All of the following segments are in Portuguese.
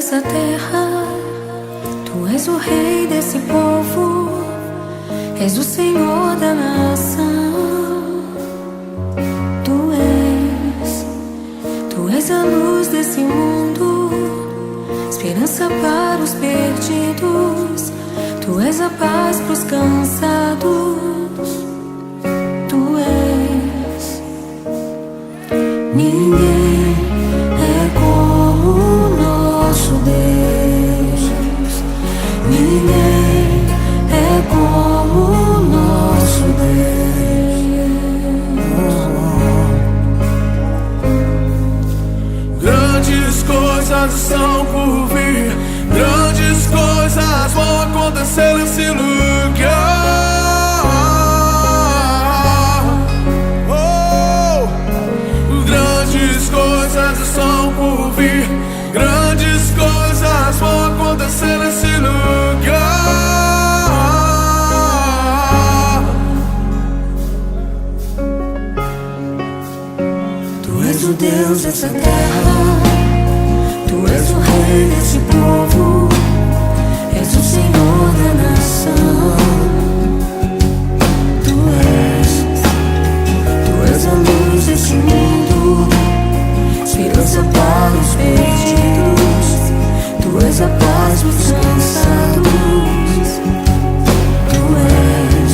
dessa terra, Tu és o rei desse povo, és o Senhor da nação. Tu és a luz desse mundo, esperança para os perdidos. Tu és a paz para os cansados. Tu és. Ninguém é como o nosso Deus. Ninguém é como o nosso Deus. Grandes coisas estão por vir, grandes coisas vão acontecer nesse lugar. Grandes coisas estão por vir, grandes coisas vão acontecer nesse lugar. Tu és o Deus dessa terra, Tu és o rei desse povo, és o Senhor da nação. Tu és a luz desse mundo, esperança para os perdidos. Tu és a paz para os cansados. Tu és.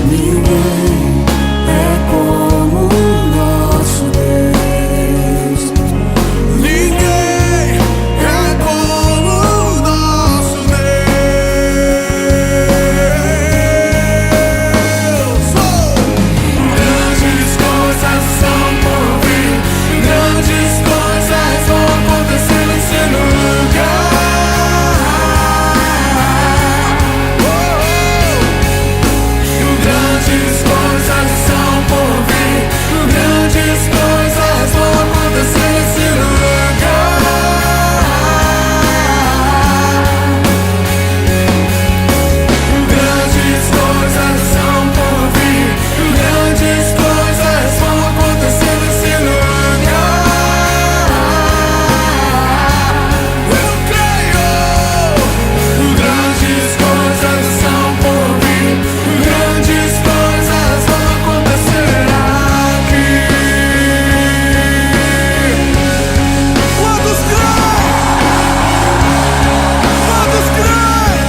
Ninguém é como o nosso Deus. Ninguém é como o nosso Deus. Grandes coisas são por vir, grandes coisas vão acontecer nesse lugar. Grandes coisas são por vir, grandes coisas vão acontecer nesse lugar. Grandes coisas são por vir, grandes coisas vão acontecer nesse lugar. Eu creio. Grandes coisas são por vir, grandes coisas vão acontecer aqui. Quantos creem? Quantos creem?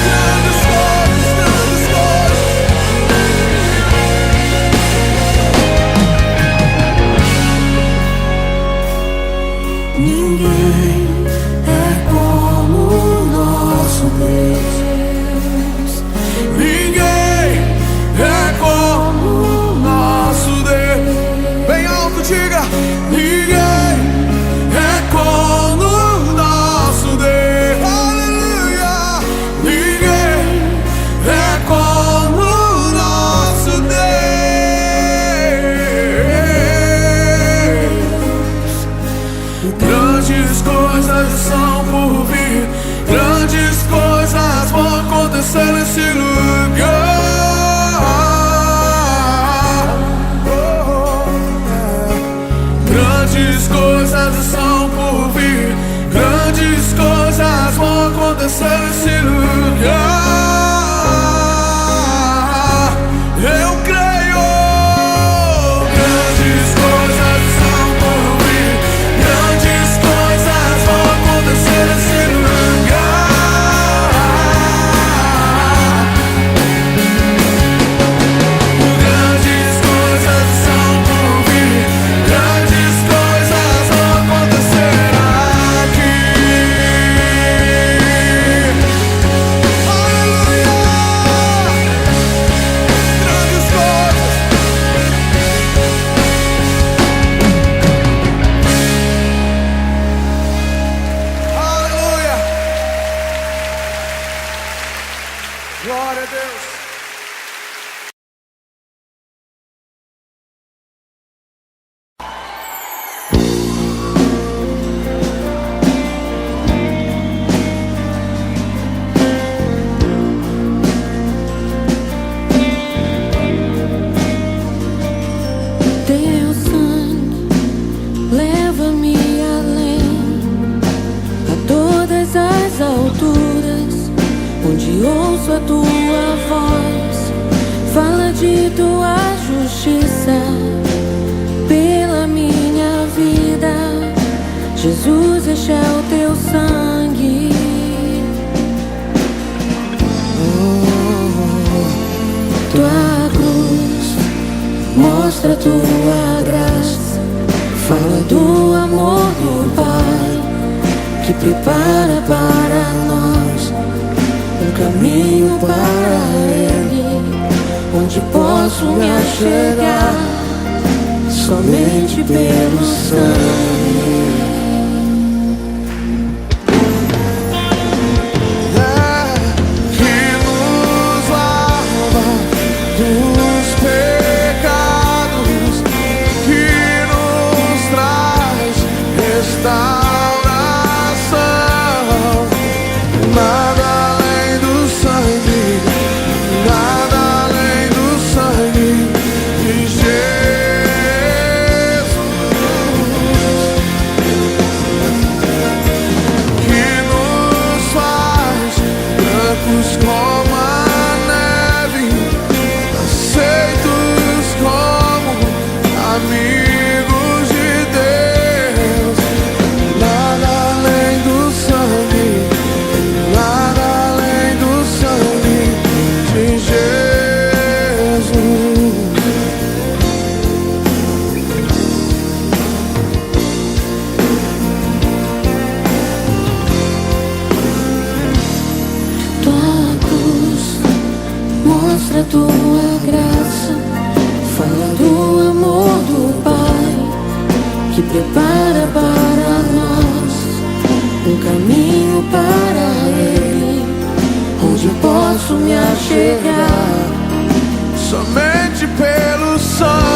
Grandes coisas, grandes coisas. Ninguém é como o nosso Deus. Ninguém é como o nosso Deus. Bem alto, diga. Ninguém é como o nosso Deus. Aleluia. Ninguém é como o nosso Deus. Grandes coisas são por vir, grandes coisas vão acontecer nesse lugar. Grandes coisas são por vir, grandes coisas vão acontecer nesse lugar. Eu creio. Grandes coisas são por vir, grandes coisas vão acontecer nesse lugar. Grandes coisas são por vir, grandes coisas vão acontecer aqui. a tua voz, fala de tua justiça pela minha vida. Jesus, este é o teu sangue. Tua cruz mostra tua graça, fala do amor do Pai que prepara para nós um caminho para Ele, onde posso me achegar somente pelo sangue. Como a neve, aceitos como amigos de Deus. Nada além do sangue, nada além do sangue de Jesus. Mostra tua graça, fala do amor do Pai que prepara para nós um caminho para Ele, onde posso me achegar somente pelo sangue.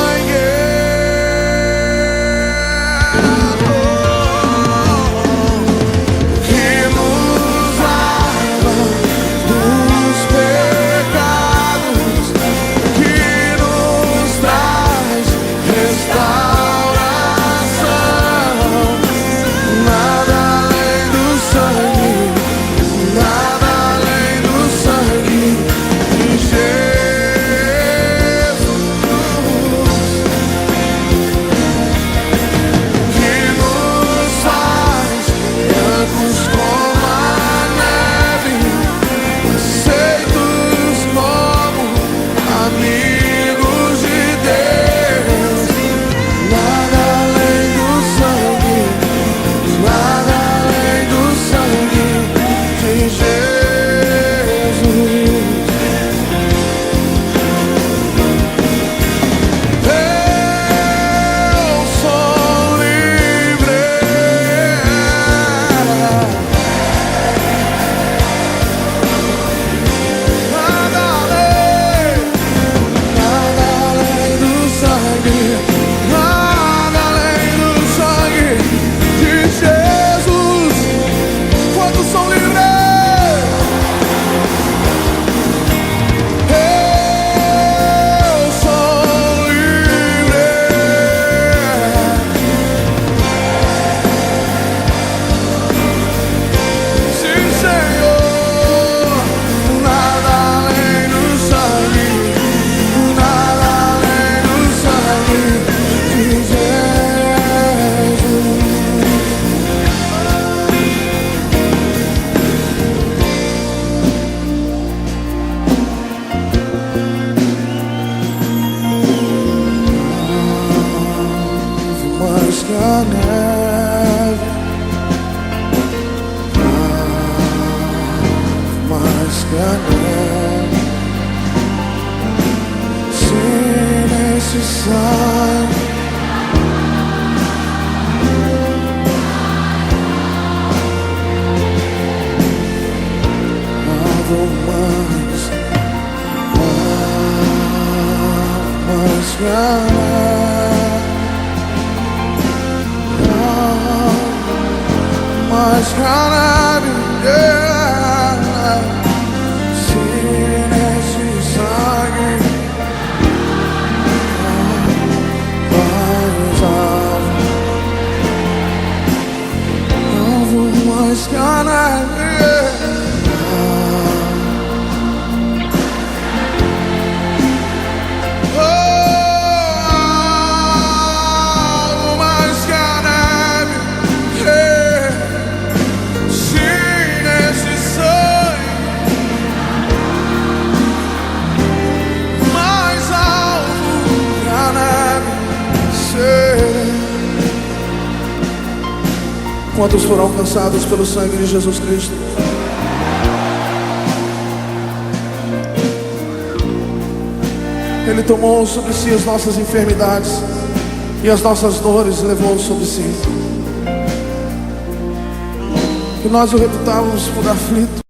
Quantos foram alcançados pelo sangue de Jesus Cristo? Ele tomou sobre si as nossas enfermidades e as nossas dores levou sobre si. Que nós o reputávamos por aflito,